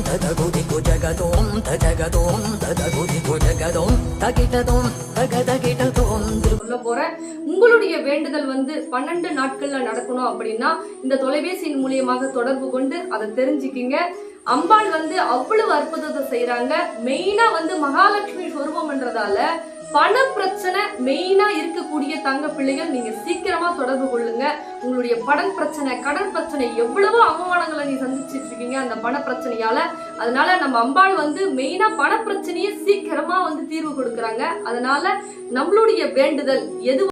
ததகுதிகு ஜகதோம் தஜகதோம் ததகுதிகு ஜகதோம் தகிடதோம் தகதகிடதோம். சொல்ல போறேன். உங்களுடைய வேண்டுதல் 12 நாட்கள்ல நடக்கணும் அப்படின்னா இந்த தொலைபேசியின் மூலியமாக தொடர்பு கொண்டு அதை தெரிஞ்சுக்கிங்க. அம்பாள் அவ்வளவு அற்புதத்தை செய்யறாங்க. மெயினா மகாலட்சுமி சொரூபம்ன்றதால பண பிரச்சனை மெயினா இருக்கக்கூடிய தங்க பிள்ளைகள் நீங்க சீக்கிரமா தொடர்பு கொள்ளுங்க. உங்களுடைய பணம் பிரச்சனை, கடன் பிரச்சனை, எவ்வளவோ அவமானங்களை நீ சந்திச்சிட்டு இருக்கீங்க அந்த பண பிரச்சனையால. அதனால நம்ம அம்பாள் மெயினா பண பிரச்சனையை சீக்கிரமா தீர்வு கொடுக்கறாங்க. அதனால நம்மளுடைய வேண்டுதல் எது